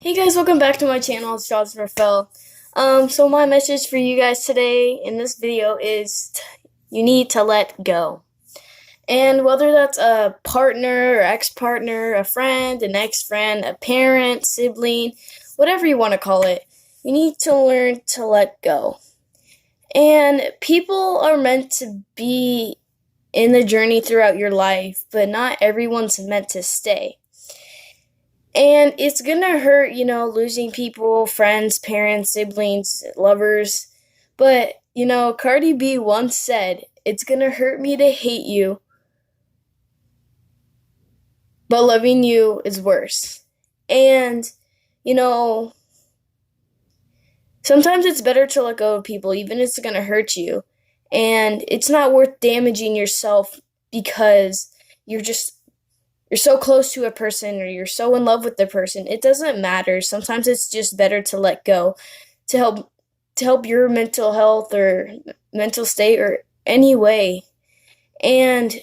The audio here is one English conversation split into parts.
Hey guys, welcome back to my channel. It's Josh Rafael. So my message for you guys today in this video is you need to let go. And whether that's a partner or ex-partner, a friend, an ex-friend, a parent, sibling, whatever you want to call it, you need to learn to let go. And people are meant to be in the journey throughout your life, but not everyone's meant to stay. And it's gonna hurt, losing people, friends, parents, siblings, lovers. But, Cardi B once said, it's gonna hurt me to hate you, but loving you is worse. And, you know, sometimes it's better to let go of people, even if it's gonna hurt you. And it's not worth damaging yourself because you're so close to a person or you're so in love with the person. It doesn't matter. Sometimes it's just better to let go to help your mental health or mental state or any way. And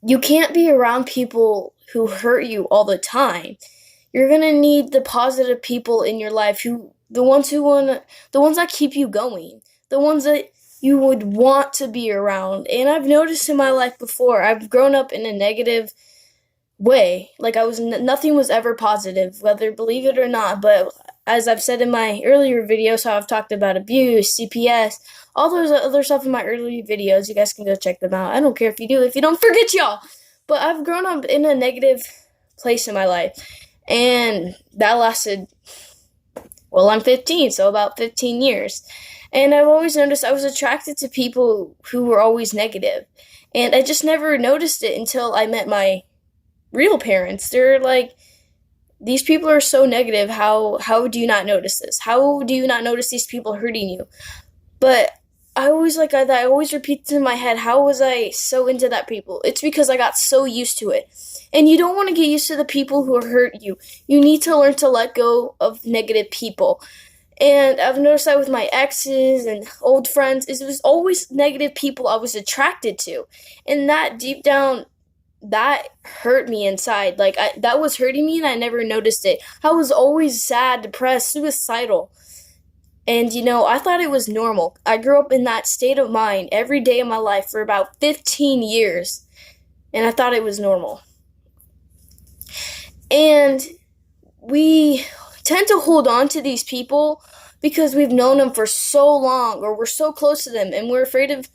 you can't be around people who hurt you all the time. You're going to need the positive people in your life the ones that keep you going, the ones that you would want to be around. And I've noticed in my life before, I've grown up in a negative way. Like nothing was ever positive, whether believe it or not. But as I've said in my earlier videos, how I've talked about abuse, CPS, all those other stuff in my earlier videos, you guys can go check them out. I don't care if you do, if you don't, forget y'all. But I've grown up in a negative place in my life, and that lasted, well, I'm 15, so about 15 years. And I've always noticed I was attracted to people who were always negative. And I just never noticed it until I met my real parents. They're like, these people are so negative. How do you not notice this? How do you not notice these people hurting you? But I always repeat to my head, how was I so into that people? It's because I got so used to it. And you don't want to get used to the people who hurt you. You need to learn to let go of negative people. And I've noticed that with my exes and old friends, it was always negative people I was attracted to. And that deep down, that hurt me inside. That was hurting me and I never noticed it. I was always sad, depressed, suicidal. And I thought it was normal. I grew up in that state of mind every day of my life for about 15 years. And I thought it was normal. And we tend to hold on to these people because we've known them for so long, or we're so close to them, and we're afraid of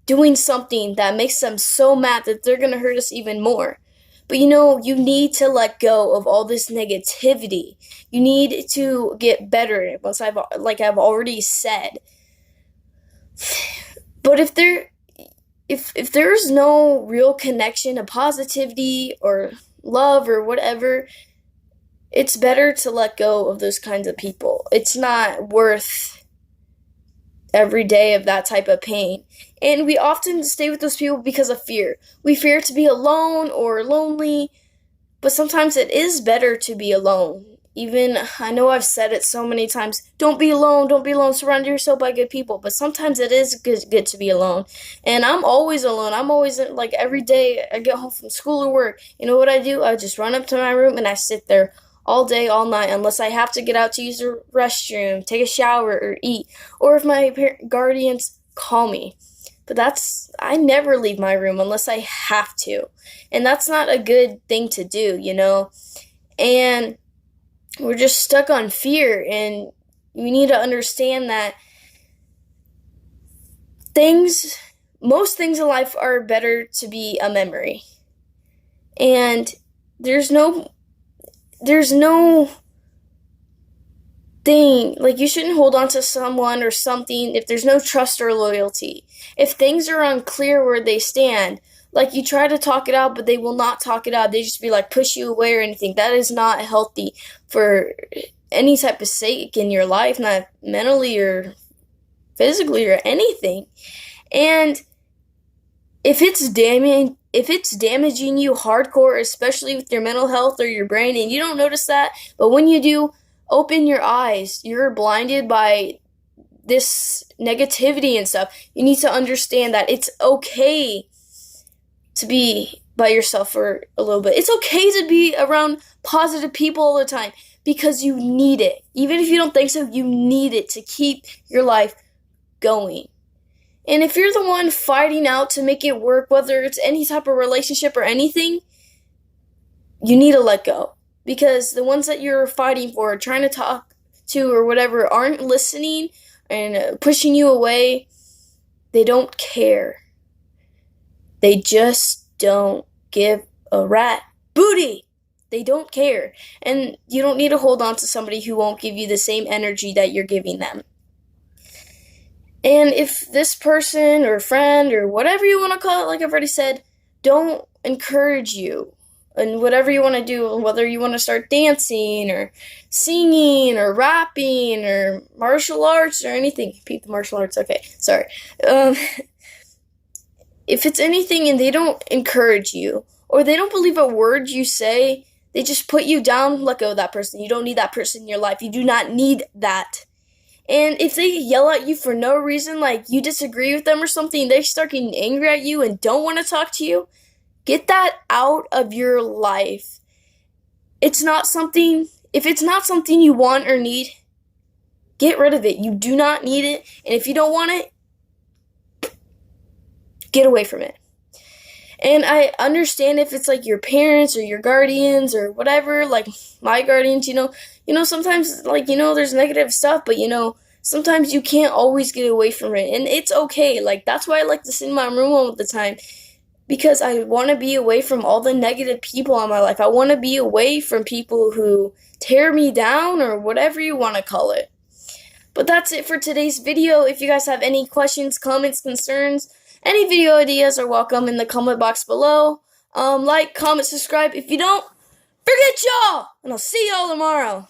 doing something that makes them so mad that they're going to hurt us even more. But you need to let go of all this negativity. You need to get better, like I've already said. But if there's no real connection of positivity or love or whatever, it's better to let go of those kinds of people. It's not worth every day of that type of pain. And we often stay with those people because of fear. We fear to be alone or lonely, but sometimes it is better to be alone. Even, I know I've said it so many times, don't be alone, surround yourself by good people, but sometimes it is good to be alone. And I'm always alone. I'm always, like, every day I get home from school or work, you know what I do? I just run up to my room and I sit there all day, all night, unless I have to get out to use the restroom, take a shower, or eat, or if my guardians call me. But I never leave my room unless I have to. And that's not a good thing to do, And we're just stuck on fear, and we need to understand that most things in life are better to be a memory. And there's no thing, like, you shouldn't hold on to someone or something if there's no trust or loyalty. If things are unclear where they stand, like, you try to talk it out, but they will not talk it out. They just be like, push you away or anything. That is not healthy for any type of sake in your life, not mentally or physically or anything. And if it's damaging you hardcore, especially with your mental health or your brain, and you don't notice that, but when you do, open your eyes. You're blinded by this negativity and stuff. You need to understand that it's okay to be by yourself for a little bit. It's okay to be around positive people all the time. because you need it. Even if you don't think so, you need it to keep your life going. And if you're the one fighting out to make it work, whether it's any type of relationship or anything, you need to let go. Because the ones that you're fighting for, trying to talk to or whatever, aren't listening and pushing you away. They don't care. They just don't give a rat booty. They don't care. And you don't need to hold on to somebody who won't give you the same energy that you're giving them. And if this person or friend or whatever you want to call it, like I've already said, don't encourage you in whatever you want to do, whether you want to start dancing or singing or rapping or martial arts or anything. Repeat the martial arts. Okay, sorry. If it's anything and they don't encourage you or they don't believe a word you say, they just put you down, let go of that person. You don't need that person in your life. You do not need that. And if they yell at you for no reason, like you disagree with them or something, they start getting angry at you and don't want to talk to you, get that out of your life. If it's not something you want or need, get rid of it. You do not need it. And if you don't want it, get away from it. And I understand if it's like your parents or your guardians or whatever, like my guardians, sometimes there's negative stuff, but sometimes you can't always get away from it. And it's okay. Like that's why I like to sit in my room all the time, because I want to be away from all the negative people in my life. I want to be away from people who tear me down or whatever you want to call it. But that's it for today's video. If you guys have any questions, comments, concerns, any video ideas are welcome in the comment box below. Like, comment, subscribe. If you don't, forget y'all, and I'll see y'all tomorrow.